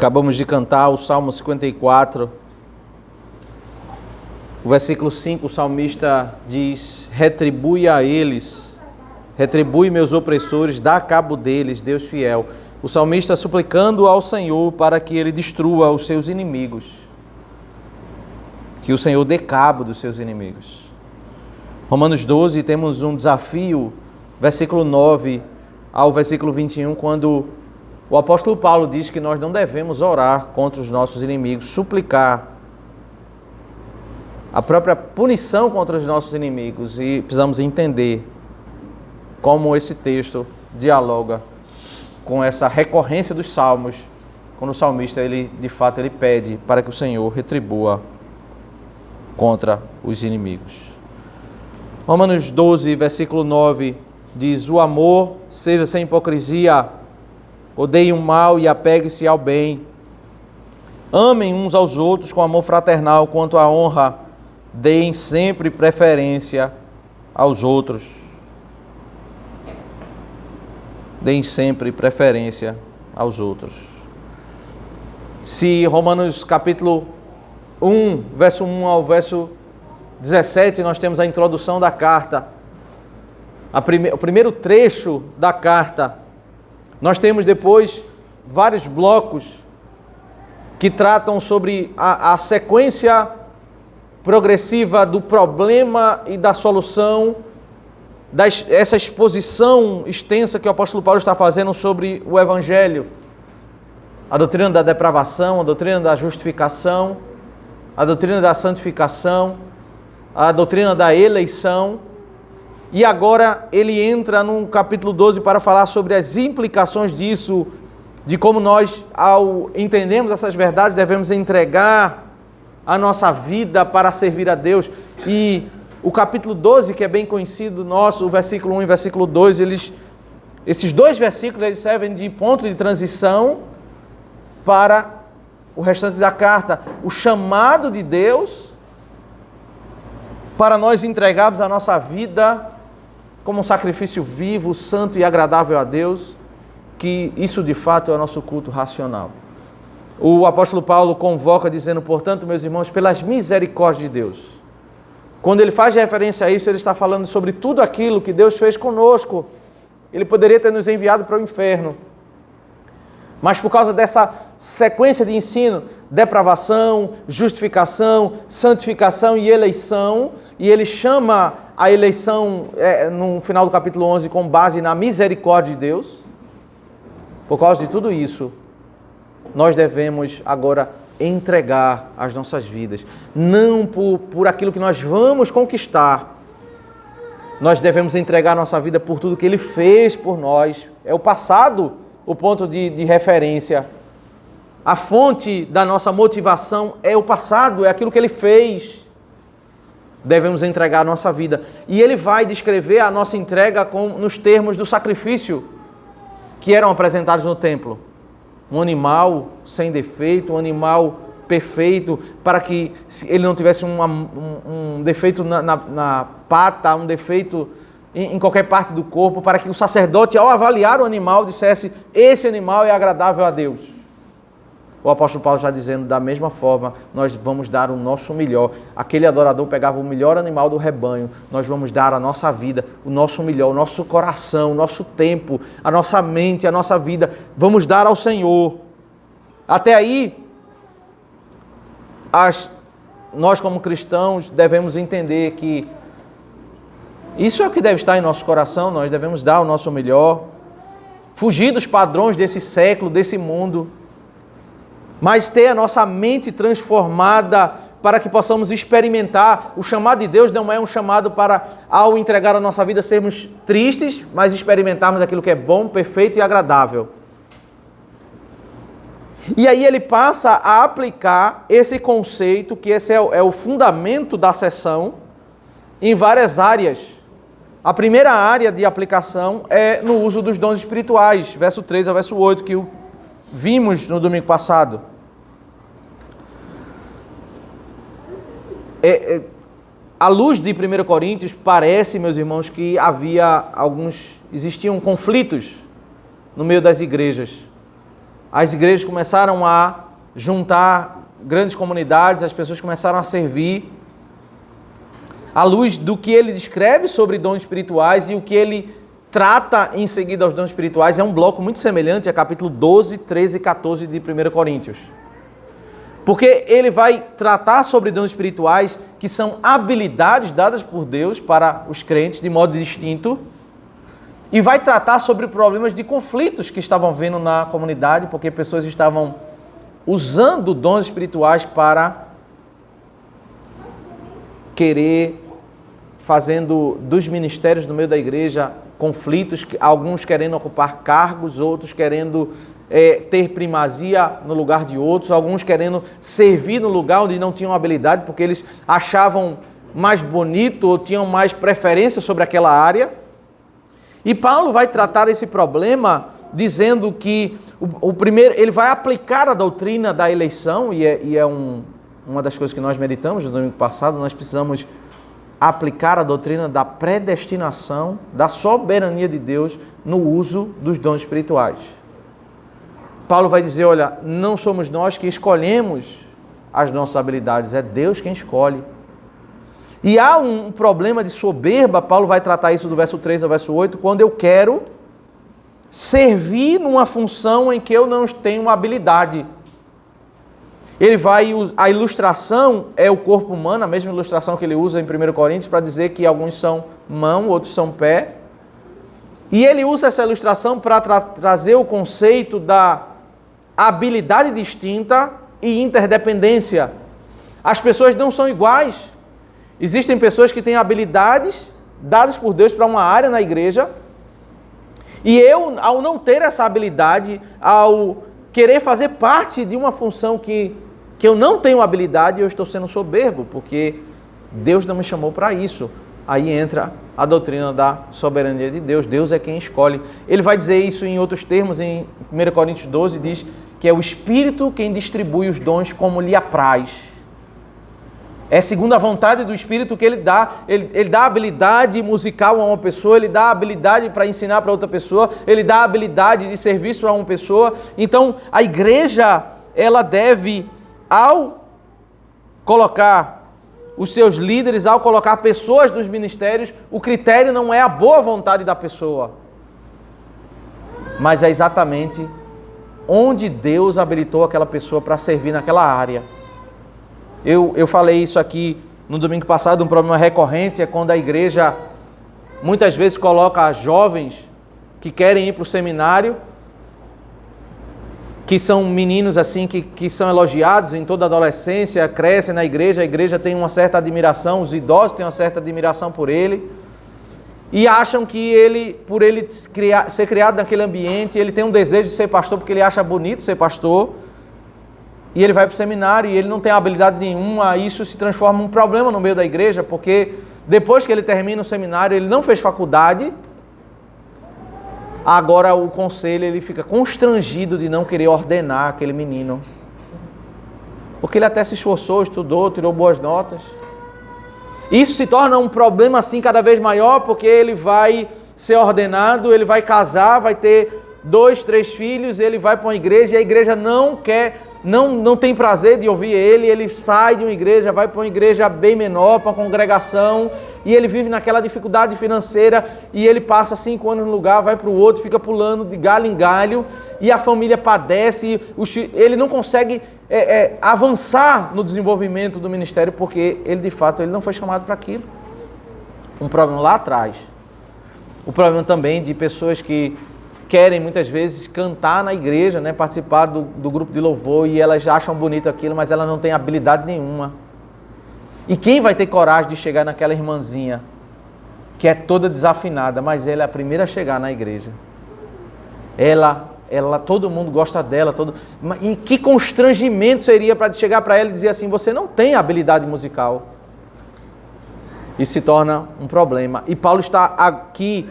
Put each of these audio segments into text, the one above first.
Acabamos de cantar o Salmo 54. O versículo 5, o salmista diz: retribui a eles, retribui meus opressores, dá cabo deles, Deus fiel. O salmista suplicando ao Senhor para que ele destrua os seus inimigos. Que o Senhor dê cabo dos seus inimigos. Romanos 12, temos um desafio, versículo 9 ao versículo 21, quando o apóstolo Paulo diz que nós não devemos orar contra os nossos inimigos, suplicar a própria punição contra os nossos inimigos, e precisamos entender como esse texto dialoga com essa recorrência dos salmos, quando o salmista, de fato, ele pede para que o Senhor retribua contra os inimigos. Romanos 12, versículo 9, diz: o amor seja sem hipocrisia, odeiem o mal e apegue-se ao bem. Amem uns aos outros com amor fraternal, quanto à honra, deem sempre preferência aos outros. Deem sempre preferência aos outros. Se Romanos capítulo 1, verso 1 ao verso 17, nós temos a introdução da carta, o primeiro trecho da carta, nós temos depois vários blocos que tratam sobre a sequência progressiva do problema e da solução, essa exposição extensa que o apóstolo Paulo está fazendo sobre o Evangelho, a doutrina da depravação, a doutrina da justificação, a doutrina da santificação, a doutrina da eleição. E agora ele entra no capítulo 12 para falar sobre as implicações disso, de como nós, ao entendermos essas verdades, devemos entregar a nossa vida para servir a Deus. E o capítulo 12, que é bem conhecido nosso, o versículo 1 e versículo 2, esses dois versículos eles servem de ponto de transição para o restante da carta. O chamado de Deus para nós entregarmos a nossa vida como um sacrifício vivo, santo e agradável a Deus, que isso de fato é o nosso culto racional. O apóstolo Paulo convoca dizendo: portanto, meus irmãos, pelas misericórdias de Deus. Quando ele faz referência a isso, ele está falando sobre tudo aquilo que Deus fez conosco. Ele poderia ter nos enviado para o inferno, mas por causa dessa sequência de ensino, depravação, justificação, santificação e eleição, e ele chama a eleição no final do capítulo 11 com base na misericórdia de Deus. Por causa de tudo isso, nós devemos agora entregar as nossas vidas, não por aquilo que nós vamos conquistar. Nós devemos entregar a nossa vida por tudo que Ele fez por nós. É o passado o ponto de referência. A fonte da nossa motivação é o passado, é aquilo que Ele fez. Devemos entregar a nossa vida. E Ele vai descrever a nossa entrega nos termos do sacrifício que eram apresentados no templo. Um animal sem defeito, um animal perfeito, para que ele não tivesse um defeito na pata, um defeito em qualquer parte do corpo, para que o sacerdote, ao avaliar o animal, dissesse: esse animal é agradável a Deus. O apóstolo Paulo está dizendo: da mesma forma, nós vamos dar o nosso melhor. Aquele adorador pegava o melhor animal do rebanho, nós vamos dar a nossa vida, o nosso melhor, o nosso coração, o nosso tempo, a nossa mente, a nossa vida, vamos dar ao Senhor. Até aí, nós como cristãos devemos entender que isso é o que deve estar em nosso coração. Nós devemos dar o nosso melhor, fugir dos padrões desse século, desse mundo, mas ter a nossa mente transformada para que possamos experimentar. O chamado de Deus não é um chamado para, ao entregar a nossa vida, sermos tristes, mas experimentarmos aquilo que é bom, perfeito e agradável. E aí ele passa a aplicar esse conceito, que esse é o fundamento da sessão, em várias áreas. A primeira área de aplicação é no uso dos dons espirituais, verso 3 ao verso 8, que vimos no domingo passado. À luz de 1 Coríntios, parece, meus irmãos, que existiam conflitos no meio das igrejas. as igrejas começaram a juntar grandes comunidades, as pessoas começaram a servir à luz do que ele descreve sobre dons espirituais e o que ele trata em seguida aos dons espirituais. É um bloco muito semelhante a capítulo 12, 13 e 14 de 1 Coríntios. Porque ele vai tratar sobre dons espirituais que são habilidades dadas por Deus para os crentes de modo distinto e vai tratar sobre problemas de conflitos que estavam havendo na comunidade porque pessoas estavam usando dons espirituais para querer, fazendo dos ministérios no meio da igreja conflitos, alguns querendo ocupar cargos, outros querendo ter primazia no lugar de outros, alguns querendo servir no lugar onde não tinham habilidade, porque eles achavam mais bonito ou tinham mais preferência sobre aquela área. E Paulo vai tratar esse problema dizendo que o primeiro, ele vai aplicar a doutrina da eleição, e é uma das coisas que nós meditamos no domingo passado. Nós precisamos aplicar a doutrina da predestinação, da soberania de Deus no uso dos dons espirituais. Paulo vai dizer, olha, não somos nós que escolhemos as nossas habilidades, é Deus quem escolhe. E há um problema de soberba, Paulo vai tratar isso do verso 3 ao verso 8, quando eu quero servir numa função em que eu não tenho uma habilidade. A ilustração é o corpo humano, a mesma ilustração que ele usa em 1 Coríntios para dizer que alguns são mão, outros são pé. E ele usa essa ilustração para trazer o conceito da habilidade distinta e interdependência. As pessoas não são iguais. Existem pessoas que têm habilidades dadas por Deus para uma área na igreja, e eu, ao não ter essa habilidade, ao querer fazer parte de uma função que eu não tenho habilidade, eu estou sendo soberbo, porque Deus não me chamou para isso. Aí entra a doutrina da soberania de Deus. Deus é quem escolhe. Ele vai dizer isso em outros termos, em 1 Coríntios 12, diz que é o Espírito quem distribui os dons como lhe apraz. É segundo a vontade do Espírito que ele dá. Ele dá habilidade musical a uma pessoa, ele dá habilidade para ensinar para outra pessoa, ele dá habilidade de serviço a uma pessoa. Então, a igreja, ela deve, ao colocar os seus líderes, ao colocar pessoas nos ministérios, o critério não é a boa vontade da pessoa, mas é exatamente onde Deus habilitou aquela pessoa para servir naquela área. Eu falei isso aqui no domingo passado, um problema recorrente é quando a igreja muitas vezes coloca jovens que querem ir para o seminário, que são meninos assim que são elogiados em toda a adolescência, crescem na igreja, a igreja tem uma certa admiração, os idosos têm uma certa admiração por ele, e acham que ele, por ele ser criado naquele ambiente, ele tem um desejo de ser pastor porque ele acha bonito ser pastor, e ele vai para o seminário e ele não tem habilidade nenhuma. Isso se transforma num problema no meio da igreja, porque depois que ele termina o seminário, ele não fez faculdade, agora o conselho ele fica constrangido de não querer ordenar aquele menino, porque ele até se esforçou, estudou, tirou boas notas. Isso se torna um problema assim cada vez maior, porque ele vai ser ordenado, ele vai casar, vai ter 2, 3 filhos, ele vai para uma igreja e a igreja não quer, não tem prazer de ouvir ele sai de uma igreja, vai para uma igreja bem menor, para uma congregação, e ele vive naquela dificuldade financeira, e ele passa 5 anos no lugar, vai para o outro, fica pulando de galho em galho, e a família padece, ele não consegue avançar no desenvolvimento do ministério, porque ele de fato ele não foi chamado para aquilo. Um problema lá atrás. O problema também de pessoas que querem muitas vezes cantar na igreja, né, participar do grupo de louvor, e elas acham bonito aquilo, mas elas não têm habilidade nenhuma. E quem vai ter coragem de chegar naquela irmãzinha que é toda desafinada, mas ela é a primeira a chegar na igreja? Ela, todo mundo gosta dela, e que constrangimento seria para chegar para ela e dizer assim, você não tem habilidade musical. Isso se torna um problema. E Paulo está aqui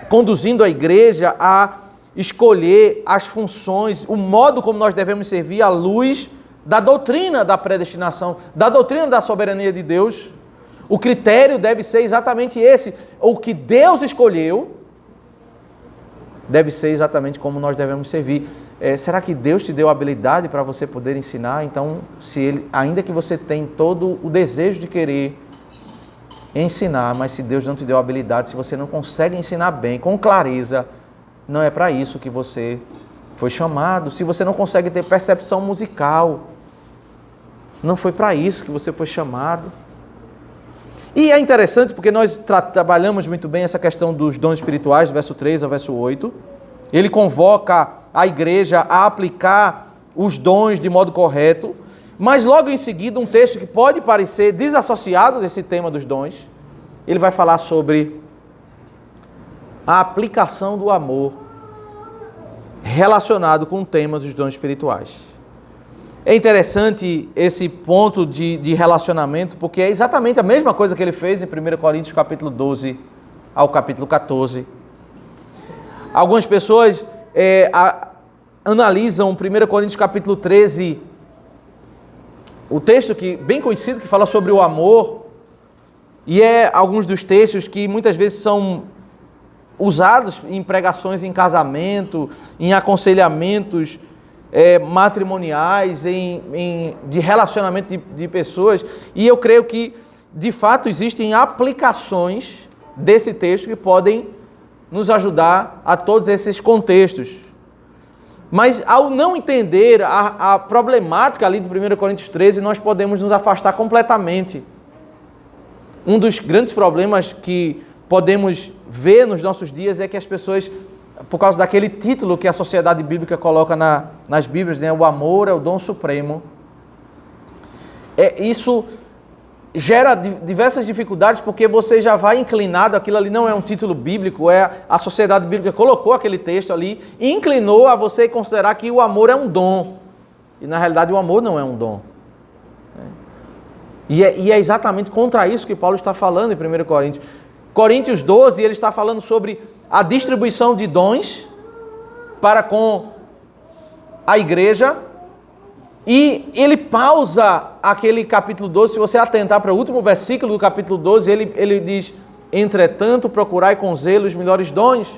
conduzindo a igreja a escolher as funções, o modo como nós devemos servir à luz da doutrina da predestinação, da doutrina da soberania de Deus. O critério deve ser exatamente esse. O que Deus escolheu deve ser exatamente como nós devemos servir. Será que Deus te deu habilidade para você poder ensinar? Então, ainda que você tenha todo o desejo de querer ensinar, mas se Deus não te deu habilidade, se você não consegue ensinar bem, com clareza, não é para isso que você foi chamado. Se você não consegue ter percepção musical, não foi para isso que você foi chamado. E é interessante porque nós trabalhamos muito bem essa questão dos dons espirituais, do verso 3 ao verso 8. Ele convoca a igreja a aplicar os dons de modo correto, mas logo em seguida um texto que pode parecer desassociado desse tema dos dons, ele vai falar sobre a aplicação do amor relacionado com o tema dos dons espirituais. É interessante esse ponto de relacionamento, porque é exatamente a mesma coisa que ele fez em 1 Coríntios capítulo 12 ao capítulo 14. Algumas pessoas analisam 1 Coríntios capítulo 13, o texto bem conhecido que fala sobre o amor, e alguns dos textos que muitas vezes são usados em pregações em casamento, em aconselhamentos matrimoniais, de relacionamento de pessoas, e eu creio que de fato existem aplicações desse texto que podem nos ajudar a todos esses contextos. Mas ao não entender a problemática ali de 1 Coríntios 13, nós podemos nos afastar completamente. Um dos grandes problemas que podemos ver nos nossos dias é que as pessoas, por causa daquele título que a sociedade bíblica coloca nas Bíblias, né, o amor é o dom supremo, isso gera diversas dificuldades, porque você já vai inclinado, aquilo ali não é um título bíblico, a sociedade bíblica colocou aquele texto ali e inclinou a você considerar que o amor é um dom. E na realidade o amor não é um dom. E é exatamente contra isso que Paulo está falando em 1 Coríntios. Coríntios 12, ele está falando sobre a distribuição de dons para com a igreja. E ele pausa aquele capítulo 12, se você atentar para o último versículo do capítulo 12, ele diz: entretanto, procurai com zelo os melhores dons.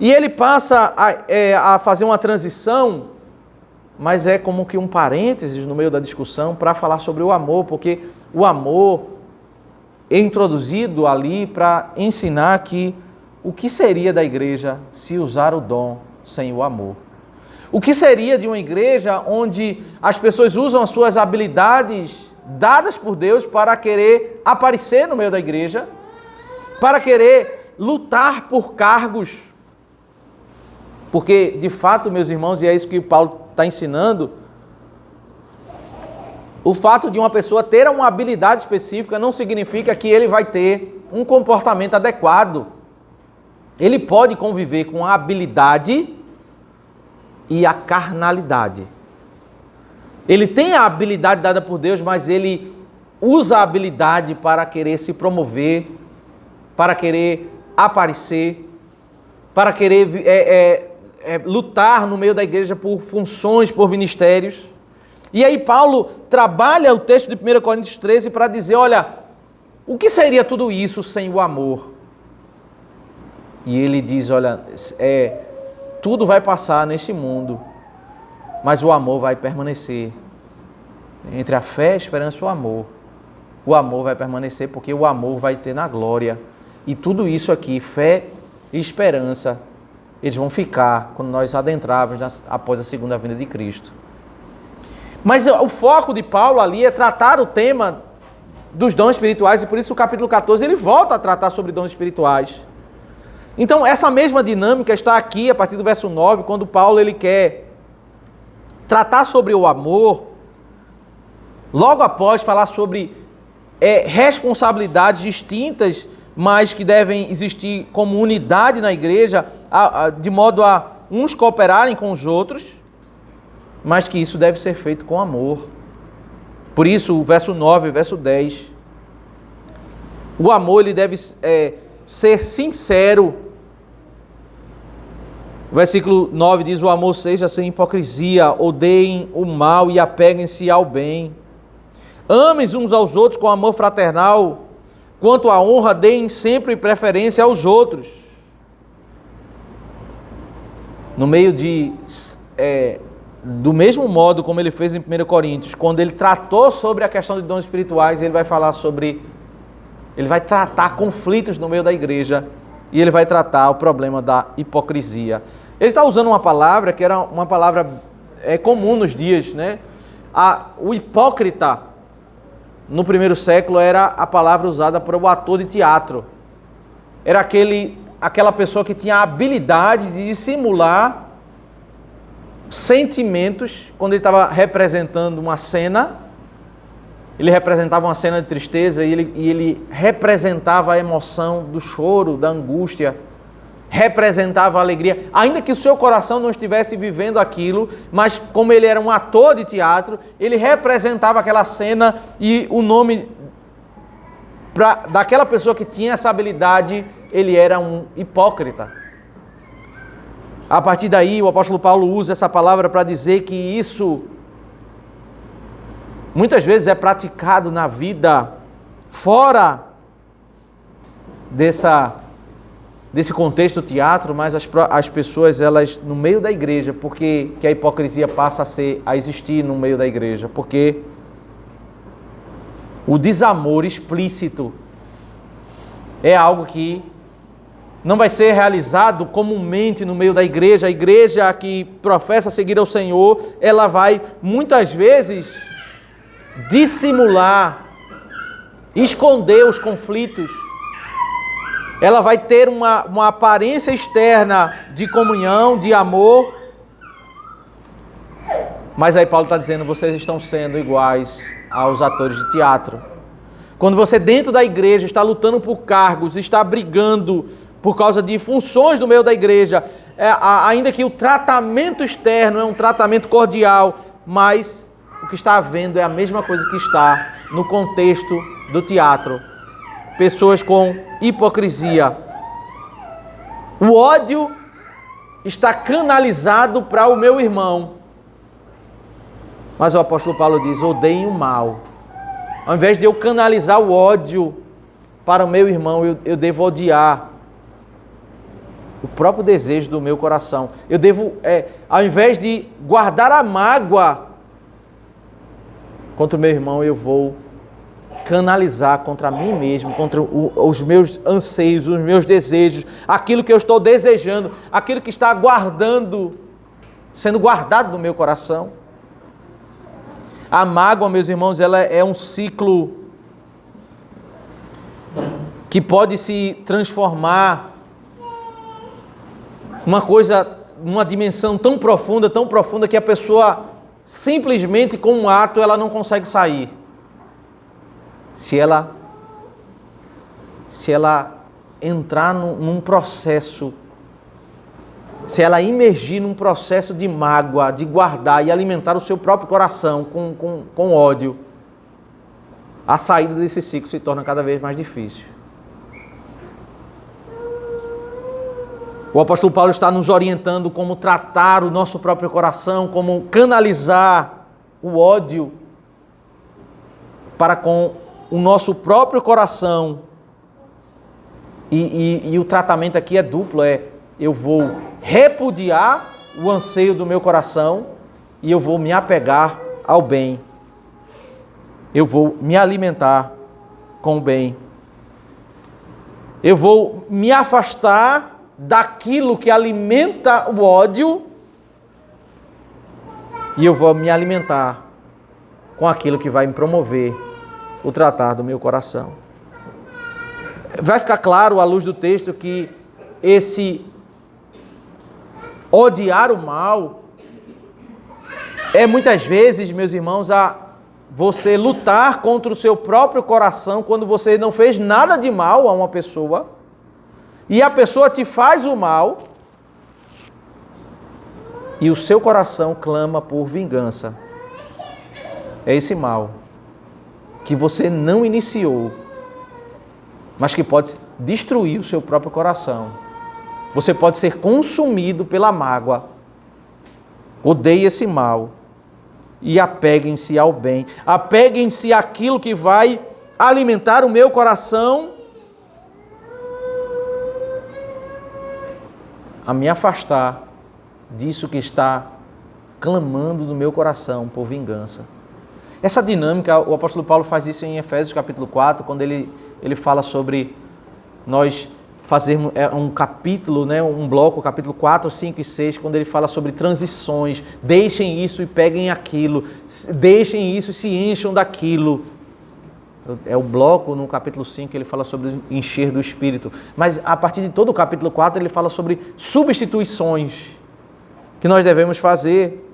E ele passa a fazer uma transição, mas é como que um parênteses no meio da discussão para falar sobre o amor, porque o amor é introduzido ali para ensinar que o que seria da igreja se usar o dom sem o amor. O que seria de uma igreja onde as pessoas usam as suas habilidades dadas por Deus para querer aparecer no meio da igreja, para querer lutar por cargos? Porque, de fato, meus irmãos, e é isso que Paulo está ensinando, o fato de uma pessoa ter uma habilidade específica não significa que ele vai ter um comportamento adequado. Ele pode conviver com a habilidade e a carnalidade. Ele tem a habilidade dada por Deus, mas ele usa a habilidade para querer se promover, para querer aparecer, para querer lutar no meio da igreja por funções, por ministérios. E aí Paulo trabalha o texto de 1 Coríntios 13 para dizer, olha, o que seria tudo isso sem o amor? E ele diz, olha, tudo vai passar neste mundo, mas o amor vai permanecer. Entre a fé, a esperança e o amor vai permanecer, porque o amor vai ter na glória. E tudo isso aqui, fé e esperança, eles vão ficar quando nós adentrarmos após a segunda vinda de Cristo. Mas o foco de Paulo ali é tratar o tema dos dons espirituais, e por isso o capítulo 14 ele volta a tratar sobre dons espirituais. Então, essa mesma dinâmica está aqui a partir do verso 9, quando Paulo ele quer tratar sobre o amor, logo após falar sobre responsabilidades distintas, mas que devem existir como unidade na igreja, de modo a uns cooperarem com os outros, mas que isso deve ser feito com amor. Por isso, o verso 9 e o verso 10, o amor ele deve ser sincero. O versículo 9 diz, o amor seja sem hipocrisia, odeiem o mal e apeguem-se ao bem. Amem uns aos outros com amor fraternal, quanto à honra, deem sempre preferência aos outros. no meio do mesmo modo como ele fez em 1 Coríntios, quando ele tratou sobre a questão de dons espirituais, ele vai falar ele vai tratar conflitos no meio da igreja e ele vai tratar o problema da hipocrisia. Ele está usando uma palavra que era uma palavra comum nos dias, né? O hipócrita, no primeiro século, era a palavra usada para o ator de teatro. Era aquela pessoa que tinha a habilidade de dissimular sentimentos quando ele estava representando uma cena. Ele representava uma cena de tristeza e ele representava a emoção do choro, da angústia, representava a alegria, ainda que o seu coração não estivesse vivendo aquilo, mas como ele era um ator de teatro, ele representava aquela cena e o nome daquela pessoa que tinha essa habilidade, ele era um hipócrita. A partir daí, o apóstolo Paulo usa essa palavra para dizer que isso muitas vezes é praticado na vida fora desse contexto teatro, mas as pessoas, elas, no meio da igreja, porque que a hipocrisia passa a existir no meio da igreja, porque o desamor explícito é algo que não vai ser realizado comumente no meio da igreja. A igreja que professa seguir ao Senhor, ela vai muitas vezes dissimular, esconder os conflitos. Ela vai ter uma aparência externa de comunhão, de amor. Mas aí Paulo está dizendo, vocês estão sendo iguais aos atores de teatro. Quando você dentro da igreja está lutando por cargos, está brigando por causa de funções no meio da igreja, ainda que o tratamento externo é um tratamento cordial, mas o que está havendo é a mesma coisa que está no contexto do teatro. Pessoas com hipocrisia. O ódio está canalizado para o meu irmão. Mas o apóstolo Paulo diz, odeiem o mal. Ao invés de eu canalizar o ódio para o meu irmão, eu devo odiar o próprio desejo do meu coração. Eu devo, ao invés de guardar a mágoa contra o meu irmão, eu vou canalizar contra mim mesmo, contra os meus anseios, os meus desejos, aquilo que eu estou desejando, aquilo que está sendo guardado no meu coração. A mágoa, meus irmãos, ela é um ciclo que pode se transformar numa dimensão tão profunda que a pessoa simplesmente com um ato ela não consegue sair. Se ela entrar num processo, se ela imergir num processo de mágoa, de guardar e alimentar o seu próprio coração com ódio, a saída desse ciclo se torna cada vez mais difícil. O apóstolo Paulo está nos orientando como tratar o nosso próprio coração, como canalizar o ódio para com o nosso próprio coração. E o tratamento aqui é duplo, eu vou repudiar o anseio do meu coração e eu vou me apegar ao bem. Eu vou me alimentar com o bem. Eu vou me afastar daquilo que alimenta o ódio e eu vou me alimentar com aquilo que vai me promover o tratar do meu coração. Vai ficar claro à luz do texto que esse odiar o mal é muitas vezes, meus irmãos, você lutar contra o seu próprio coração quando você não fez nada de mal a uma pessoa e a pessoa te faz o mal e o seu coração clama por vingança. É esse mal que você não iniciou, mas que pode destruir o seu próprio coração. Você pode ser consumido pela mágoa. Odeie esse mal e apeguem-se ao bem. Apeguem-se àquilo que vai alimentar o meu coração a me afastar disso que está clamando no meu coração por vingança. Essa dinâmica, o apóstolo Paulo faz isso em Efésios capítulo 4, quando ele fala sobre nós fazermos um capítulo, né, um bloco, capítulo 4, 5 e 6, quando ele fala sobre transições. Deixem isso e peguem aquilo. Deixem isso e se encham daquilo. É o bloco no capítulo 5, ele fala sobre encher do Espírito. Mas a partir de todo o capítulo 4, ele fala sobre substituições que nós devemos fazer.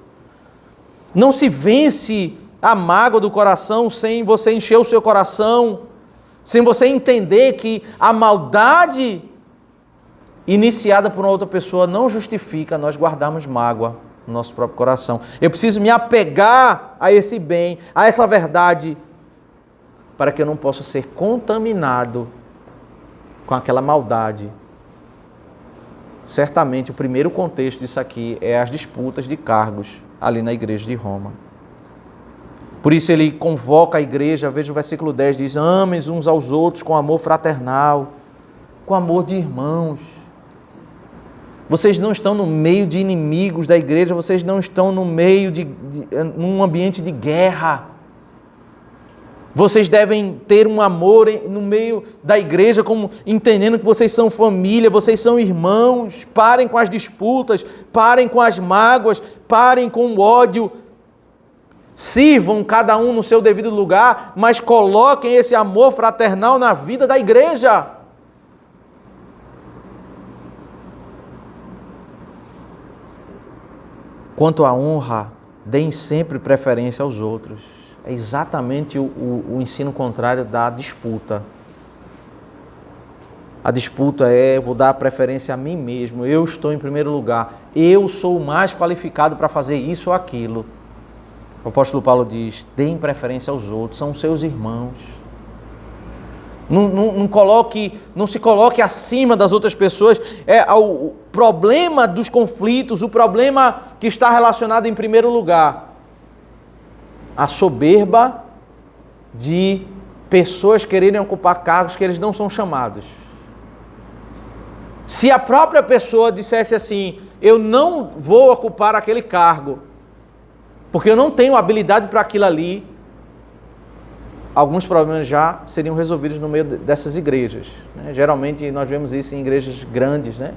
Não se vence a mágoa do coração sem você encher o seu coração, sem você entender que a maldade iniciada por uma outra pessoa não justifica nós guardarmos mágoa no nosso próprio coração. Eu preciso me apegar a esse bem, a essa verdade, para que eu não possa ser contaminado com aquela maldade. Certamente o primeiro contexto disso aqui é as disputas de cargos ali na igreja de Roma. Por isso ele convoca a igreja, veja o versículo 10, diz: amem uns aos outros com amor fraternal, com amor de irmãos. Vocês não estão no meio de inimigos da igreja, vocês não estão no meio num ambiente de guerra. Vocês devem ter um amor no meio da igreja, como entendendo que vocês são família, vocês são irmãos. Parem com as disputas, parem com as mágoas, parem com o ódio. Sirvam cada um no seu devido lugar, mas coloquem esse amor fraternal na vida da igreja. Quanto à honra, deem sempre preferência aos outros. É exatamente o ensino contrário da disputa. A disputa eu vou dar preferência a mim mesmo, eu estou em primeiro lugar, eu sou o mais qualificado para fazer isso ou aquilo. O apóstolo Paulo diz: deem preferência aos outros, são seus irmãos. Não se coloque acima das outras pessoas. O problema dos conflitos, o problema que está relacionado em primeiro lugar, a soberba de pessoas quererem ocupar cargos que eles não são chamados. Se a própria pessoa dissesse assim: eu não vou ocupar aquele cargo, porque eu não tenho habilidade para aquilo ali, alguns problemas já seriam resolvidos no meio dessas igrejas. Geralmente nós vemos isso em igrejas grandes, né?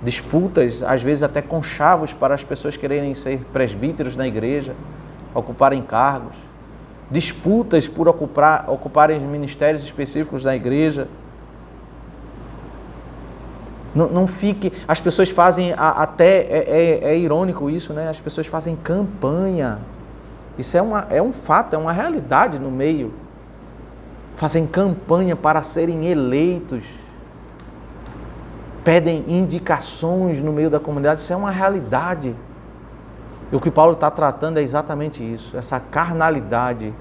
Disputas, às vezes até conchavos para as pessoas quererem ser presbíteros na igreja, ocuparem cargos. Disputas por ocuparem ministérios específicos da igreja. Não fique... As pessoas fazem até... É irônico isso, né? As pessoas fazem campanha. Isso é um fato, é uma realidade no meio. Fazem campanha para serem eleitos. Pedem indicações no meio da comunidade. Isso é uma realidade. E o que Paulo está tratando é exatamente isso. Essa carnalidade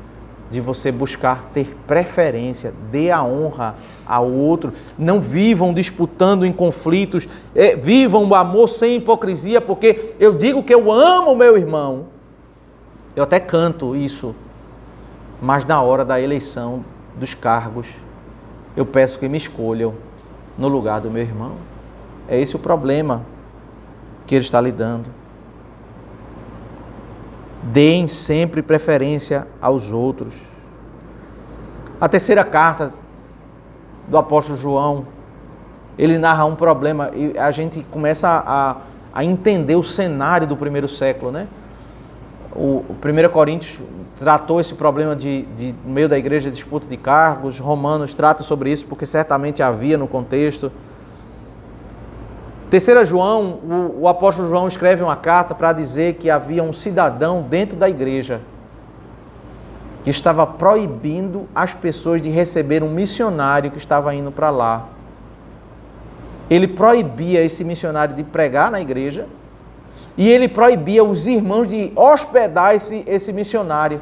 de você buscar ter preferência, dê a honra ao outro. Não vivam disputando em conflitos. Vivam o amor sem hipocrisia, porque eu digo que eu amo o meu irmão. Eu até canto isso, mas na hora da eleição dos cargos, eu peço que me escolham no lugar do meu irmão. É esse o problema que ele está lidando. Deem sempre preferência aos outros. A terceira carta do apóstolo João, ele narra um problema e a gente começa a entender o cenário do primeiro século, né? O 1 Coríntios tratou esse problema no meio da igreja, de disputa de cargos. Romanos trata sobre isso, porque certamente havia no contexto. 3 João, o apóstolo João escreve uma carta para dizer que havia um cidadão dentro da igreja que estava proibindo as pessoas de receber um missionário que estava indo para lá. Ele proibia esse missionário de pregar na igreja e ele proibia os irmãos de hospedar esse missionário.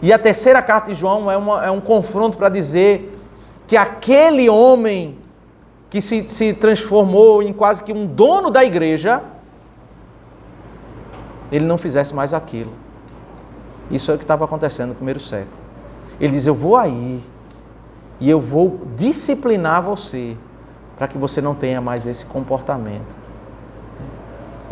E a terceira carta de João é um confronto para dizer que aquele homem que se transformou em quase que um dono da igreja, ele não fizesse mais aquilo. Isso é o que estava acontecendo no primeiro século. Ele diz: eu vou aí e eu vou disciplinar você para que você não tenha mais esse comportamento.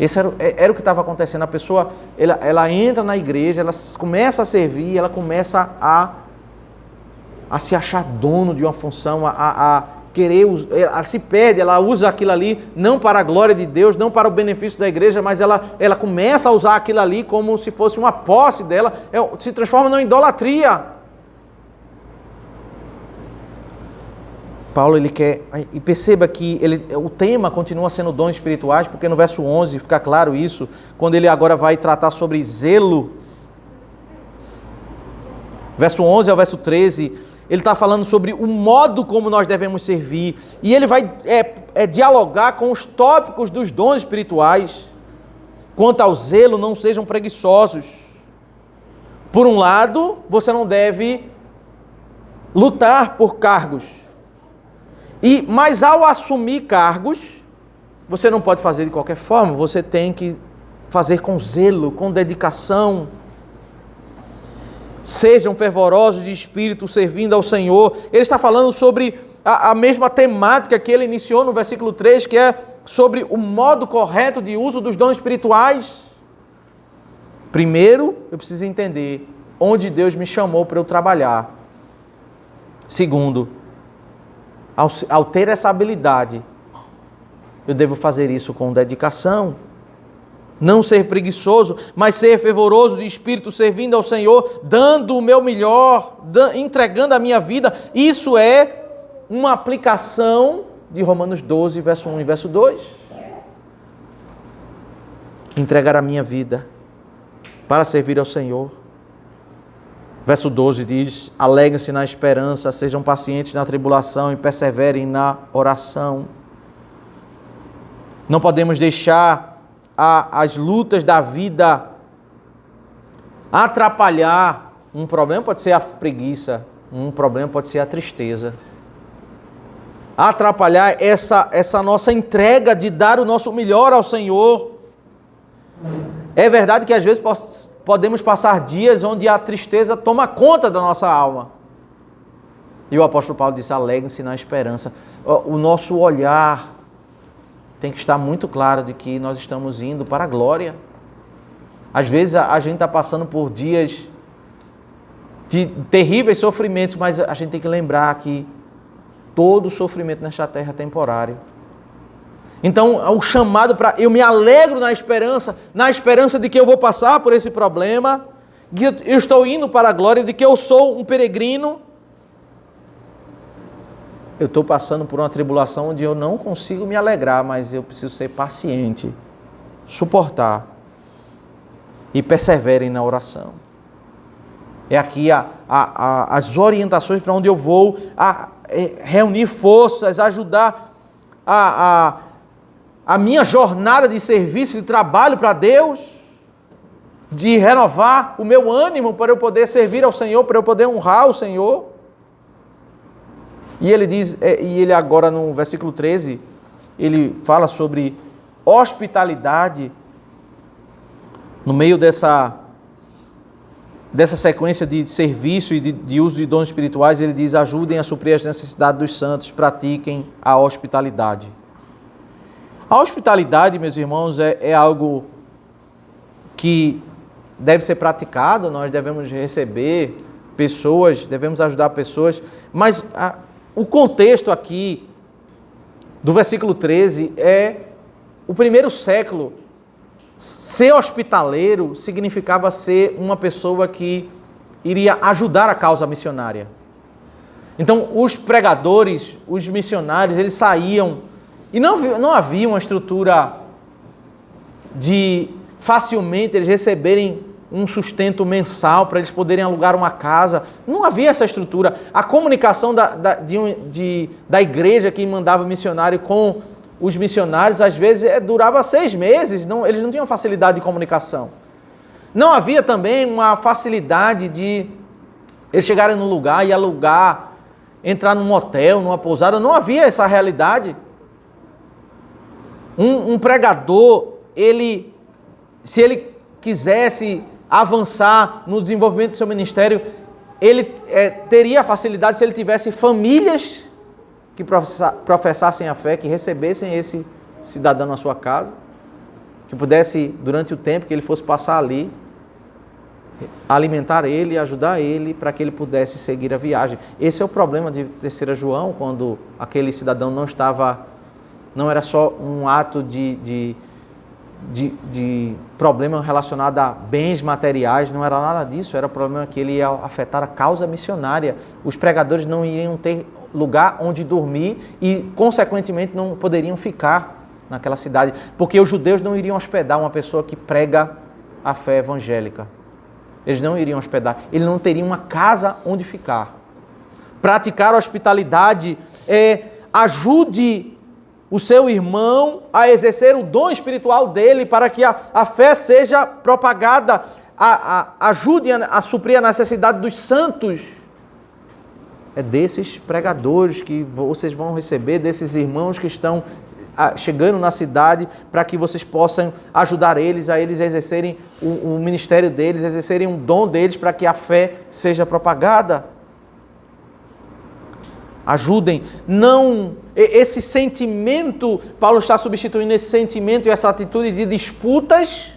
Esse era o que estava acontecendo. A pessoa, ela entra na igreja, ela começa a servir, ela começa a se achar dono de uma função, a querer, ela se perde, ela usa aquilo ali não para a glória de Deus, não para o benefício da igreja, mas ela começa a usar aquilo ali como se fosse uma posse dela, se transforma numa idolatria. Paulo, ele quer, e perceba que o tema continua sendo dons espirituais, porque no verso 11 fica claro isso, quando ele agora vai tratar sobre zelo. Verso 11 ao verso 13, ele está falando sobre o modo como nós devemos servir, e ele vai dialogar com os tópicos dos dons espirituais. Quanto ao zelo, não sejam preguiçosos. Por um lado, você não deve lutar por cargos. Mas ao assumir cargos, você não pode fazer de qualquer forma, você tem que fazer com zelo, com dedicação. Sejam fervorosos de espírito, servindo ao Senhor. Ele está falando sobre a mesma temática que ele iniciou no versículo 3, que é sobre o modo correto de uso dos dons espirituais. Primeiro, eu preciso entender onde Deus me chamou para eu trabalhar. Segundo, ao ter essa habilidade, eu devo fazer isso com dedicação. Não ser preguiçoso, mas ser fervoroso de espírito, servindo ao Senhor, dando o meu melhor, entregando a minha vida. Isso é uma aplicação de Romanos 12, verso 1 e verso 2. Entregar a minha vida para servir ao Senhor. Verso 12 diz: alegrem-se na esperança, sejam pacientes na tribulação e perseverem na oração. Não podemos deixar as lutas da vida atrapalhar. Um problema pode ser a preguiça, um problema pode ser a tristeza. Atrapalhar essa nossa entrega de dar o nosso melhor ao Senhor. É verdade que às vezes podemos passar dias onde a tristeza toma conta da nossa alma. E o apóstolo Paulo disse: alegrem-se na esperança. O nosso olhar tem que estar muito claro de que nós estamos indo para a glória. Às vezes a gente está passando por dias de terríveis sofrimentos, mas a gente tem que lembrar que todo sofrimento nesta terra é temporário. Então, o chamado para eu me alegro na esperança de que eu vou passar por esse problema, que eu estou indo para a glória, de que eu sou um peregrino. Eu estou passando por uma tribulação onde eu não consigo me alegrar, mas eu preciso ser paciente, suportar e perseverem na oração. É aqui as orientações para onde eu vou, reunir forças, ajudar a minha jornada de serviço, de trabalho para Deus, de renovar o meu ânimo para eu poder servir ao Senhor, para eu poder honrar o Senhor. E ele diz, e ele agora no versículo 13, ele fala sobre hospitalidade. No meio dessa sequência de serviço e de uso de dons espirituais, ele diz: ajudem a suprir as necessidades dos santos, pratiquem a hospitalidade. A hospitalidade, meus irmãos, é algo que deve ser praticado, nós devemos receber pessoas, devemos ajudar pessoas, mas o contexto aqui do versículo 13 é o primeiro século. Ser hospitaleiro significava ser uma pessoa que iria ajudar a causa missionária. Então, os pregadores, os missionários, eles saíam e não havia uma estrutura de facilmente eles receberem um sustento mensal para eles poderem alugar uma casa. Não havia essa estrutura. A comunicação da igreja que mandava o missionário com os missionários, às vezes, durava 6 meses. Eles não tinham facilidade de comunicação. Não havia também uma facilidade de eles chegarem no lugar e alugar, entrar num motel, numa pousada. Não havia essa realidade. Um pregador, se ele quisesse avançar no desenvolvimento do seu ministério, ele teria facilidade se ele tivesse famílias que professassem a fé, que recebessem esse cidadão na sua casa. que pudesse, durante o tempo que ele fosse passar ali, alimentar ele, ajudar ele, para que ele pudesse seguir a viagem. Esse é o problema de 3 João, quando aquele cidadão não era só um ato de problema relacionado a bens materiais, não era nada disso, era problema que ele ia afetar a causa missionária. Os pregadores não iriam ter lugar onde dormir e, consequentemente, não poderiam ficar naquela cidade, porque os judeus não iriam hospedar uma pessoa que prega a fé evangélica. Eles não iriam hospedar, ele não teria uma casa onde ficar. Praticar a hospitalidade ajude o seu irmão a exercer o dom espiritual dele para que a fé seja propagada, ajude a suprir a necessidade dos santos. É desses pregadores que vocês vão receber, desses irmãos que estão chegando na cidade, para que vocês possam ajudar eles a exercerem o ministério deles, exercerem o dom deles, para que a fé seja propagada. Ajudem. Não, esse sentimento, Paulo está substituindo esse sentimento e essa atitude de disputas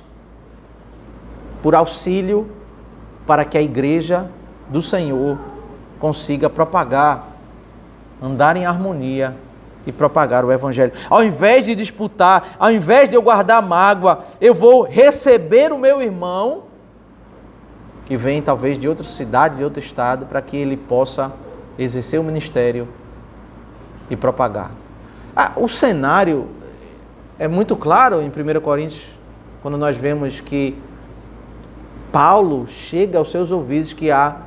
por auxílio para que a igreja do Senhor consiga propagar, andar em harmonia e propagar o Evangelho. Ao invés de disputar, ao invés de eu guardar mágoa, eu vou receber o meu irmão, que vem talvez de outra cidade, de outro estado, para que ele possa exercer o ministério e propagar. O cenário é muito claro em 1 Coríntios, quando nós vemos que Paulo chega aos seus ouvidos que há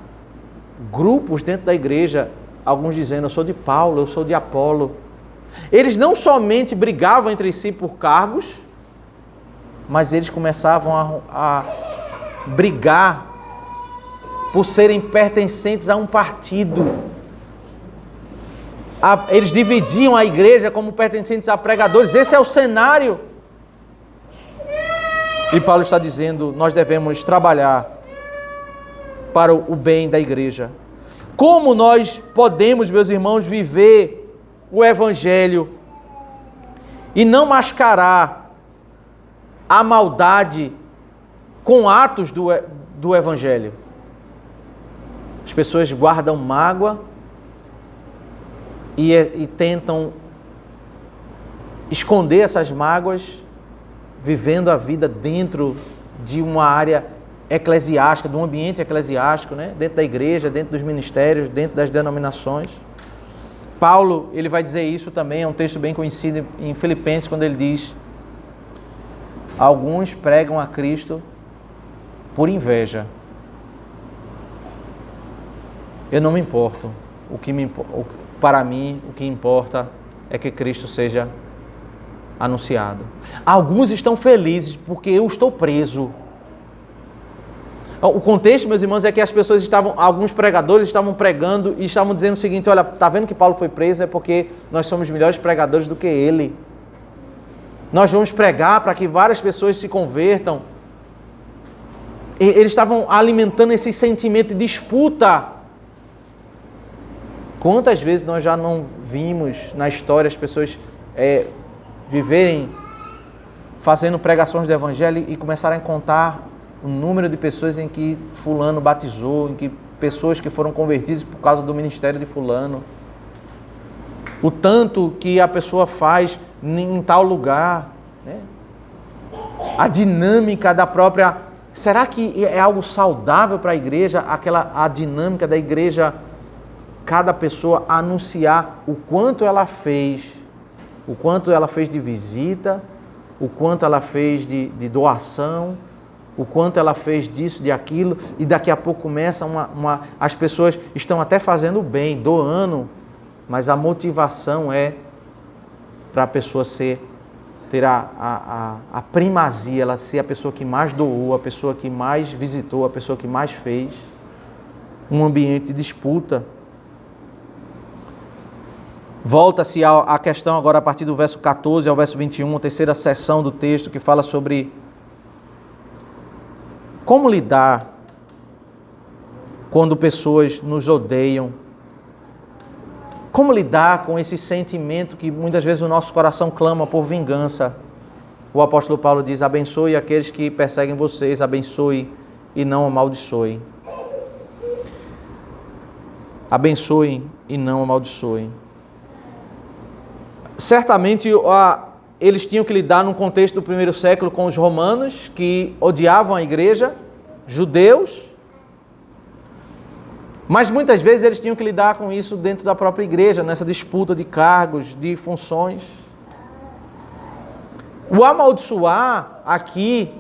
grupos dentro da igreja, alguns dizendo, eu sou de Paulo, eu sou de Apolo. Eles não somente brigavam entre si por cargos, mas eles começavam a brigar por serem pertencentes a um partido. Eles dividiam a igreja como pertencentes a pregadores. Esse é o cenário. E Paulo está dizendo, nós devemos trabalhar para o bem da igreja. Como nós podemos, meus irmãos, viver o Evangelho e não mascarar a maldade com atos do Evangelho? As pessoas guardam mágoa e tentam esconder essas mágoas, vivendo a vida dentro de uma área eclesiástica, de um ambiente eclesiástico, né? Dentro da igreja, dentro dos ministérios, dentro das denominações. Paulo, ele vai dizer isso também, é um texto bem conhecido em Filipenses, quando ele diz: alguns pregam a Cristo por inveja. Eu não me importo. Para mim, o que importa é que Cristo seja anunciado. Alguns estão felizes porque eu estou preso. O contexto, meus irmãos, é que as pessoas alguns pregadores estavam pregando e estavam dizendo o seguinte: olha, está vendo que Paulo foi preso? É porque nós somos melhores pregadores do que ele. Nós vamos pregar para que várias pessoas se convertam. Eles estavam alimentando esse sentimento de disputa. Quantas vezes nós já não vimos na história as pessoas viverem fazendo pregações do Evangelho e começarem a contar o número de pessoas em que fulano batizou, em que pessoas que foram convertidas por causa do ministério de fulano, o tanto que a pessoa faz em tal lugar, né? A dinâmica da própria... Será que é algo saudável para a igreja, a dinâmica da igreja, cada pessoa anunciar o quanto ela fez de visita, o quanto ela fez de doação, o quanto ela fez disso, de aquilo, e daqui a pouco começa as pessoas estão até fazendo bem, doando, mas a motivação é para a pessoa ter a primazia, ela ser a pessoa que mais doou, a pessoa que mais visitou, a pessoa que mais fez. Um ambiente de disputa. Volta-se à questão agora a partir do verso 14 ao verso 21, a terceira seção do texto, que fala sobre como lidar quando pessoas nos odeiam. Como lidar com esse sentimento que muitas vezes o nosso coração clama por vingança. O apóstolo Paulo diz: abençoe aqueles que perseguem vocês, abençoe e não amaldiçoe. Abençoem e não amaldiçoem. Certamente eles tinham que lidar num contexto do primeiro século com os romanos, que odiavam a igreja, judeus, mas muitas vezes eles tinham que lidar com isso dentro da própria igreja, nessa disputa de cargos, de funções. O amaldiçoar aqui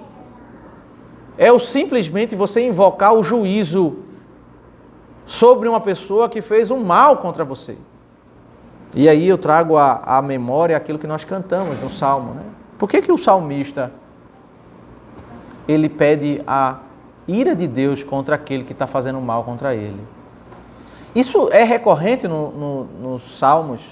é simplesmente você invocar o juízo sobre uma pessoa que fez um mal contra você. E aí eu trago à memória aquilo que nós cantamos no Salmo, né? Por que o salmista ele pede a ira de Deus contra aquele que está fazendo mal contra ele? Isso é recorrente nos Salmos,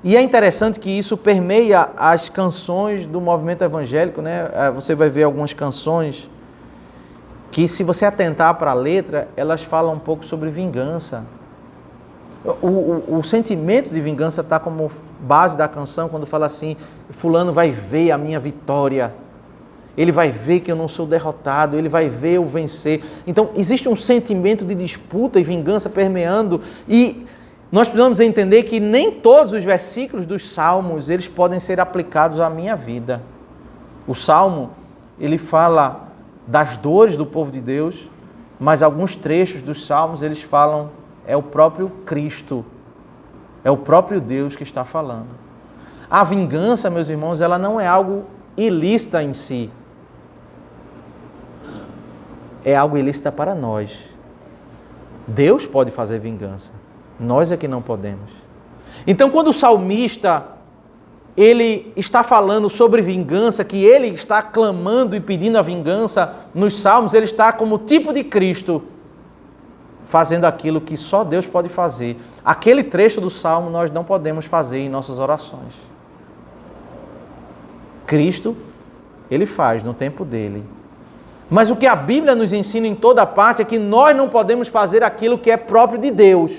e é interessante que isso permeia as canções do movimento evangélico, né? Você vai ver algumas canções que, se você atentar para a letra, elas falam um pouco sobre vingança. O sentimento de vingança está como base da canção, quando fala assim: fulano vai ver a minha vitória, ele vai ver que eu não sou derrotado, ele vai ver eu vencer. Então existe um sentimento de disputa e vingança permeando, e nós precisamos entender que nem todos os versículos dos Salmos eles podem ser aplicados à minha vida. O Salmo ele fala das dores do povo de Deus, mas alguns trechos dos Salmos eles falam: é o próprio Cristo, é o próprio Deus que está falando. A vingança, meus irmãos, ela não é algo ilícita em si. É algo ilícita para nós. Deus pode fazer vingança, nós é que não podemos. Então, quando o salmista ele está falando sobre vingança, que ele está clamando e pedindo a vingança nos Salmos, ele está como tipo de Cristo, fazendo aquilo que só Deus pode fazer. Aquele trecho do Salmo nós não podemos fazer em nossas orações. Cristo, ele faz no tempo dele. Mas o que a Bíblia nos ensina em toda parte é que nós não podemos fazer aquilo que é próprio de Deus.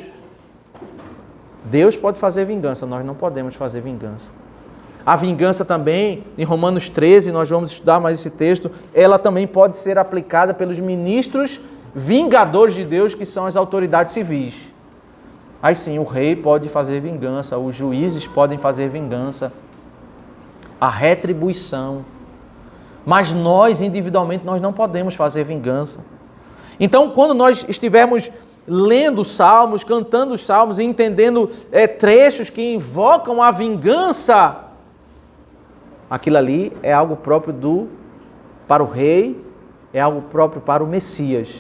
Deus pode fazer vingança, nós não podemos fazer vingança. A vingança também, em Romanos 13, nós vamos estudar mais esse texto, ela também pode ser aplicada pelos ministros vingadores de Deus, que são as autoridades civis. Aí sim, o rei pode fazer vingança, os juízes podem fazer vingança, a retribuição. Mas nós, individualmente, nós não podemos fazer vingança. Então, quando nós estivermos lendo os Salmos, cantando os Salmos e entendendo trechos que invocam a vingança, aquilo ali é algo próprio para o rei, é algo próprio para o Messias.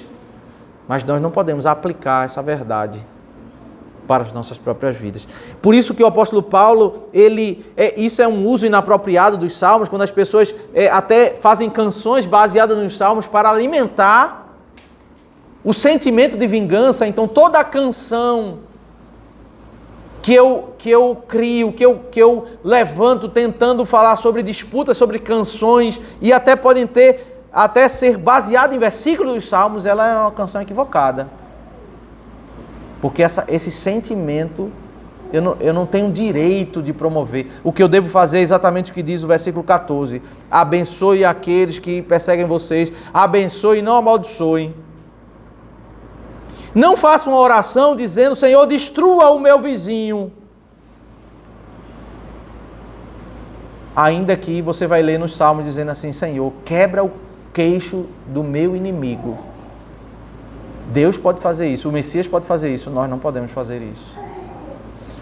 Mas nós não podemos aplicar essa verdade para as nossas próprias vidas. Por isso que o apóstolo Paulo, isso é um uso inapropriado dos Salmos, quando as pessoas até fazem canções baseadas nos Salmos para alimentar o sentimento de vingança. Então toda a canção que eu crio, que eu levanto tentando falar sobre disputas, sobre canções, e até podem até ser baseada em versículos dos Salmos, ela é uma canção equivocada. Porque esse sentimento eu não tenho direito de promover. O que eu devo fazer é exatamente o que diz o versículo 14. Abençoe aqueles que perseguem vocês, abençoe e não amaldiçoem. Não faça uma oração dizendo: Senhor, destrua o meu vizinho. Ainda que você vai ler nos Salmos dizendo assim: Senhor, quebra o queixo do meu inimigo. Deus pode fazer isso, o Messias pode fazer isso, nós não podemos fazer isso.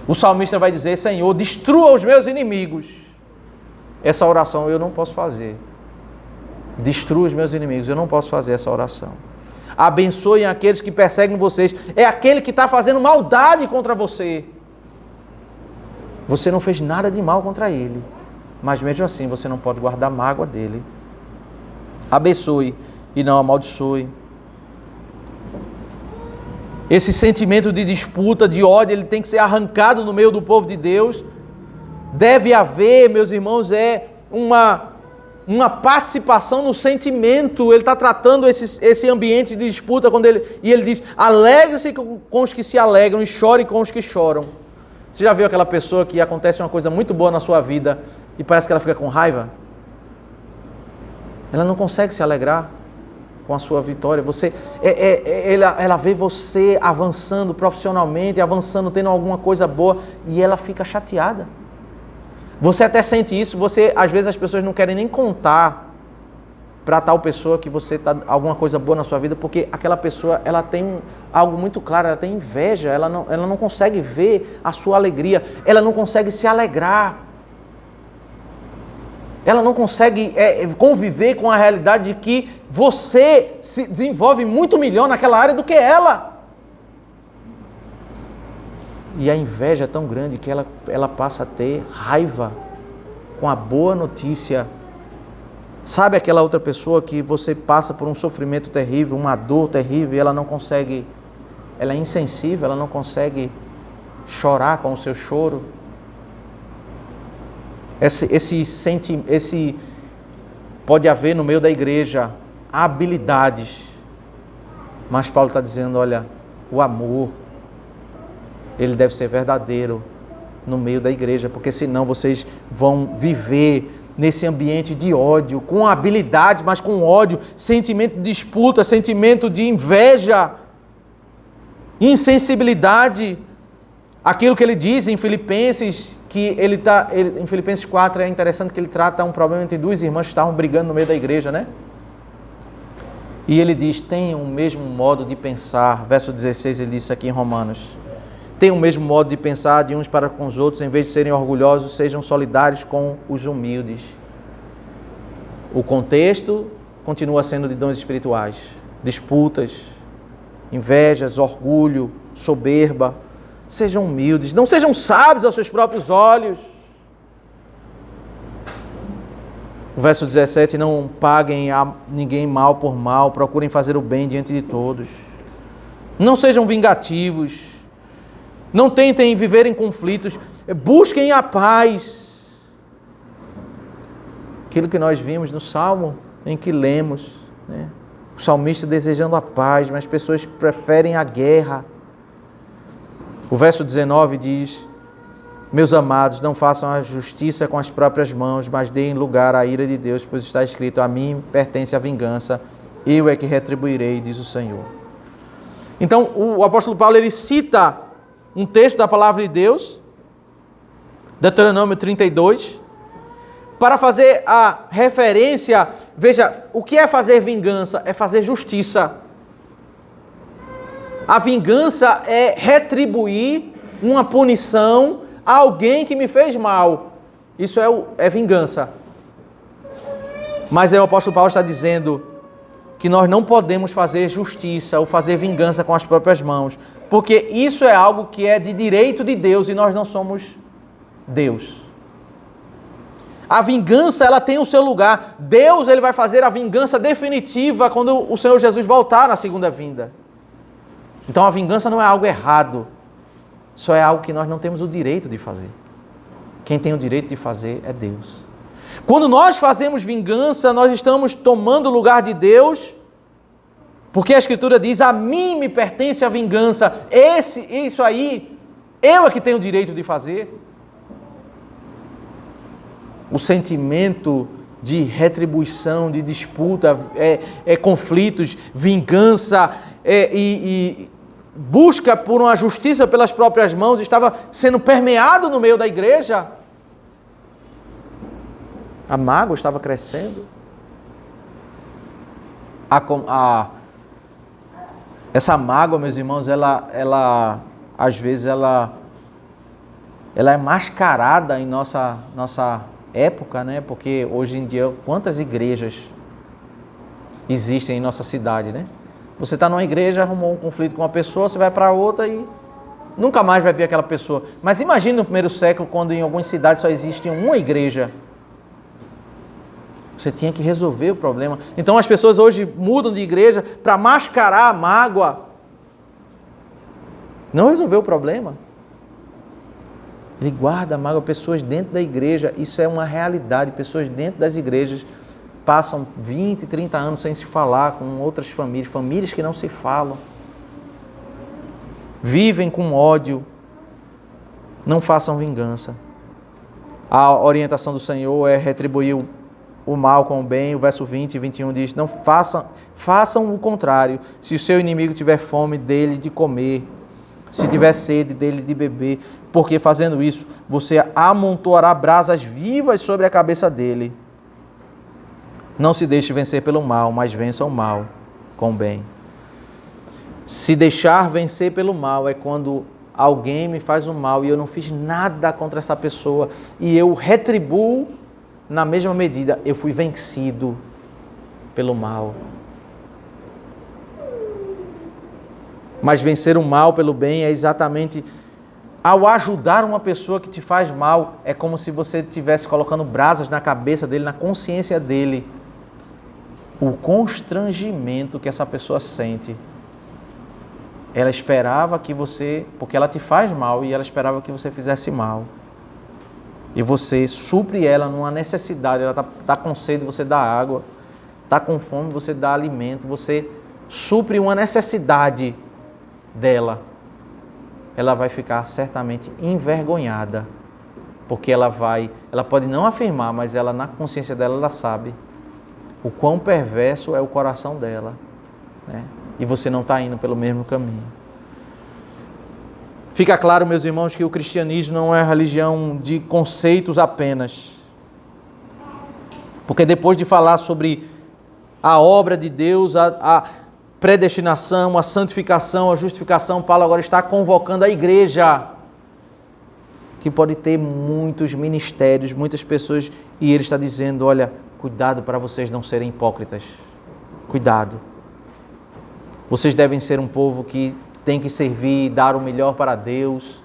O salmista vai dizer: Senhor, destrua os meus inimigos. Essa oração eu não posso fazer. Destrua os meus inimigos, eu não posso fazer essa oração. Abençoem aqueles que perseguem vocês. É aquele que está fazendo maldade contra você. Você não fez nada de mal contra ele, mas mesmo assim você não pode guardar mágoa dele. Abençoe e não amaldiçoe. Esse sentimento de disputa, de ódio, ele tem que ser arrancado no meio do povo de Deus. Deve haver, meus irmãos, uma participação no sentimento. Ele está tratando esse ambiente de disputa e ele diz: alegre-se com os que se alegram e chore com os que choram. Você já viu aquela pessoa que acontece uma coisa muito boa na sua vida e parece que ela fica com raiva? Ela não consegue se alegrar com a sua vitória. Ela vê você avançando profissionalmente, avançando, tendo alguma coisa boa, e ela fica chateada. Você até sente isso, às vezes as pessoas não querem nem contar para tal pessoa que você está alguma coisa boa na sua vida, porque aquela pessoa, ela tem algo muito claro, ela tem inveja, ela não consegue ver a sua alegria, ela não consegue se alegrar. Ela não consegue conviver com a realidade de que você se desenvolve muito melhor naquela área do que ela. E a inveja é tão grande que ela passa a ter raiva com a boa notícia. Sabe aquela outra pessoa que você passa por um sofrimento terrível, uma dor terrível, e ela não consegue, ela é insensível, ela não consegue chorar com o seu choro? Pode haver no meio da igreja habilidades, mas Paulo está dizendo, olha, o amor, ele deve ser verdadeiro no meio da igreja, porque senão vocês vão viver nesse ambiente de ódio, com habilidades, mas com ódio, sentimento de disputa, sentimento de inveja, insensibilidade. Aquilo que ele diz em Filipenses, em Filipenses 4 é interessante que ele trata um problema entre duas irmãs que estavam brigando no meio da igreja, né? E ele diz, tenham o mesmo modo de pensar. Verso 16 ele disse aqui em Romanos. Tenham o mesmo modo de pensar de uns para com os outros, em vez de serem orgulhosos, sejam solidários com os humildes. O contexto continua sendo de dons espirituais. Disputas, invejas, orgulho, soberba. Sejam humildes, não sejam sábios aos seus próprios olhos. O verso 17, não paguem a ninguém mal por mal, procurem fazer o bem diante de todos. Não sejam vingativos, não tentem viver em conflitos, busquem a paz. Aquilo que nós vimos no Salmo em que lemos, né? O salmista desejando a paz, mas as pessoas preferem a guerra. O verso 19 diz, meus amados, não façam a justiça com as próprias mãos, mas deem lugar à ira de Deus, pois está escrito, a mim pertence a vingança, eu é que retribuirei, diz o Senhor. Então, o apóstolo Paulo, ele cita um texto da palavra de Deus, Deuteronômio 32, para fazer a referência. Veja, o que é fazer vingança? É fazer justiça. A vingança é retribuir uma punição a alguém que me fez mal. Isso é vingança. Mas o apóstolo Paulo está dizendo que nós não podemos fazer justiça ou fazer vingança com as próprias mãos, porque isso é algo que é de direito de Deus e nós não somos Deus. A vingança, ela tem o seu lugar. Deus, ele vai fazer a vingança definitiva quando o Senhor Jesus voltar na segunda vinda. Então a vingança não é algo errado, só é algo que nós não temos o direito de fazer. Quem tem o direito de fazer é Deus. Quando nós fazemos vingança, nós estamos tomando o lugar de Deus, porque a Escritura diz, a mim me pertence a vingança, isso aí, eu é que tenho o direito de fazer. O sentimento de retribuição, de disputa, conflitos, vingança e busca por uma justiça pelas próprias mãos estava sendo permeado no meio da igreja. A mágoa estava crescendo. Essa mágoa, meus irmãos, ela às vezes ela é mascarada em nossa época, né? Porque hoje em dia, quantas igrejas existem em nossa cidade, né? Você está numa igreja, arrumou um conflito com uma pessoa, você vai para outra e nunca mais vai ver aquela pessoa. Mas imagine no primeiro século, quando em algumas cidades só existia uma igreja. Você tinha que resolver o problema. Então as pessoas hoje mudam de igreja para mascarar a mágoa. Não resolveu o problema. Ele guarda a mágoa. Pessoas dentro da igreja, isso é uma realidade. Pessoas dentro das igrejas passam 20, 30 anos sem se falar com outras famílias, famílias que não se falam. Vivem com ódio. Não façam vingança. A orientação do Senhor é retribuir o mal com o bem. O verso 20 e 21 diz, não façam o contrário. Se o seu inimigo tiver fome, dele de comer. Se tiver sede, dele de beber. Porque fazendo isso, você amontoará brasas vivas sobre a cabeça dele. Não se deixe vencer pelo mal, mas vença o mal com o bem. Se deixar vencer pelo mal é quando alguém me faz o mal e eu não fiz nada contra essa pessoa e eu retribuo na mesma medida. Eu fui vencido pelo mal. Mas vencer o mal pelo bem é exatamente ao ajudar uma pessoa que te faz mal. É como se você estivesse colocando brasas na cabeça dele, na consciência dele. O constrangimento que essa pessoa sente. Ela esperava que você, porque ela te faz mal e ela esperava que você fizesse mal. E você supre ela numa necessidade, ela está com sede, você dá água, está com fome, você dá alimento, você supre uma necessidade dela. Ela vai ficar certamente envergonhada, porque ela pode não afirmar, mas ela na consciência dela, ela sabe o quão perverso é o coração dela, né? E você não está indo pelo mesmo caminho. Fica claro, meus irmãos, que o cristianismo não é religião de conceitos apenas. Porque depois de falar sobre a obra de Deus, a predestinação, a santificação, a justificação, Paulo agora está convocando a igreja, que pode ter muitos ministérios, muitas pessoas, e ele está dizendo, olha, cuidado para vocês não serem hipócritas. Cuidado. Vocês devem ser um povo que tem que servir, dar o melhor para Deus,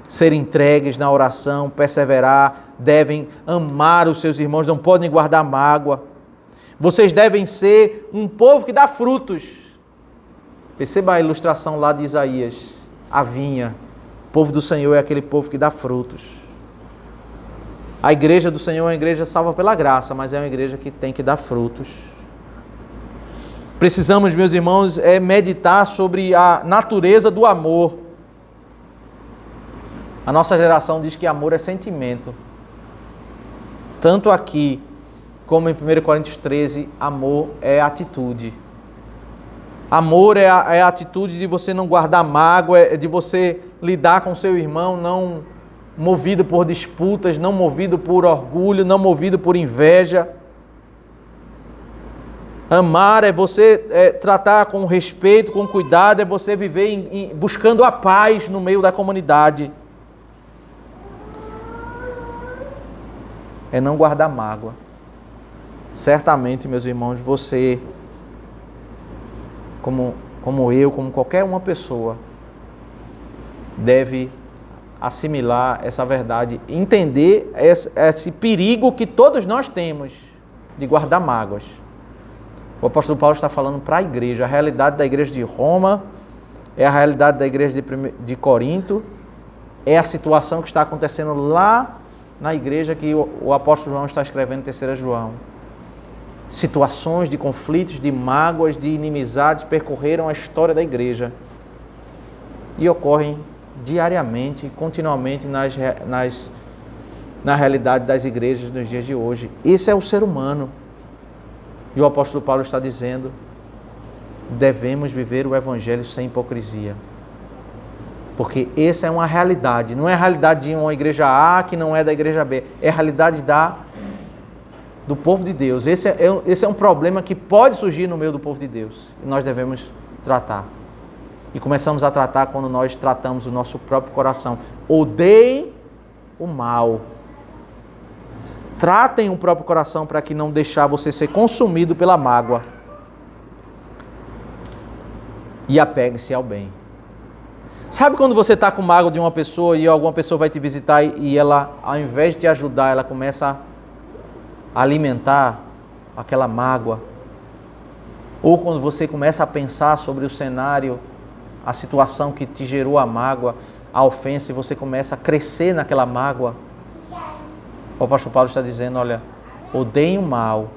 ser entregues na oração, perseverar, devem amar os seus irmãos, não podem guardar mágoa. Vocês devem ser um povo que dá frutos. Perceba a ilustração lá de Isaías, a vinha. O povo do Senhor é aquele povo que dá frutos. A igreja do Senhor é uma igreja salva pela graça, mas é uma igreja que tem que dar frutos. Precisamos, meus irmãos, meditar sobre a natureza do amor. A nossa geração diz que amor é sentimento. Tanto aqui, como em 1 Coríntios 13, amor é atitude. Amor é a atitude de você não guardar mágoa, é de você lidar com seu irmão, não movido por disputas, não movido por orgulho, não movido por inveja. Amar é você tratar com respeito, com cuidado, é você viver buscando a paz no meio da comunidade. É não guardar mágoa. Certamente, meus irmãos, você, como eu, como qualquer uma pessoa, deve assimilar essa verdade, entender esse perigo que todos nós temos de guardar mágoas. O apóstolo Paulo está falando para a igreja. A realidade da igreja de Roma é a realidade da igreja de Corinto, é a situação que está acontecendo lá na igreja que o apóstolo João está escrevendo em 3 João. Situações de conflitos, de mágoas, de inimizades percorreram a história da igreja e ocorrem diariamente, continuamente na realidade das igrejas nos dias de hoje. Esse é o ser humano. E o apóstolo Paulo está dizendo, devemos viver o evangelho sem hipocrisia. Porque essa é uma realidade, não é a realidade de uma igreja A que não é da igreja B, é a realidade do povo de Deus. Esse é um problema que pode surgir no meio do povo de Deus e nós devemos tratar. E começamos a tratar quando nós tratamos o nosso próprio coração. Odeiem o mal. Tratem o próprio coração para que não deixar você ser consumido pela mágoa. E apegue-se ao bem. Sabe quando você está com mágoa de uma pessoa e alguma pessoa vai te visitar e ela, ao invés de te ajudar, ela começa a alimentar aquela mágoa? Ou quando você começa a pensar sobre o cenário, a situação que te gerou a mágoa, a ofensa, e você começa a crescer naquela mágoa? O apóstolo Paulo está dizendo, olha, odeiem o mal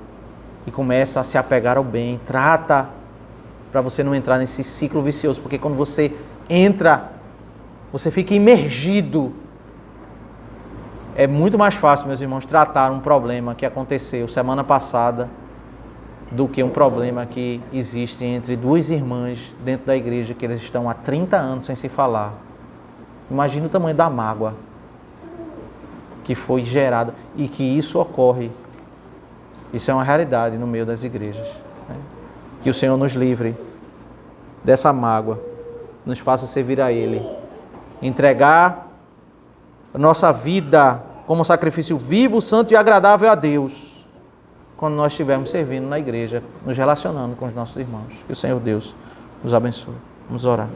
e começa a se apegar ao bem. Trata para você não entrar nesse ciclo vicioso, porque quando você entra, você fica imergido. É muito mais fácil, meus irmãos, tratar um problema que aconteceu semana passada do que um problema que existe entre duas irmãs dentro da igreja, que eles estão há 30 anos sem se falar. Imagina o tamanho da mágoa que foi gerada e que isso ocorre. Isso é uma realidade no meio das igrejas. Né? Que o Senhor nos livre dessa mágoa, nos faça servir a Ele, entregar a nossa vida como sacrifício vivo, santo e agradável a Deus, quando nós estivermos servindo na igreja, nos relacionando com os nossos irmãos. Que o Senhor Deus nos abençoe. Vamos orar.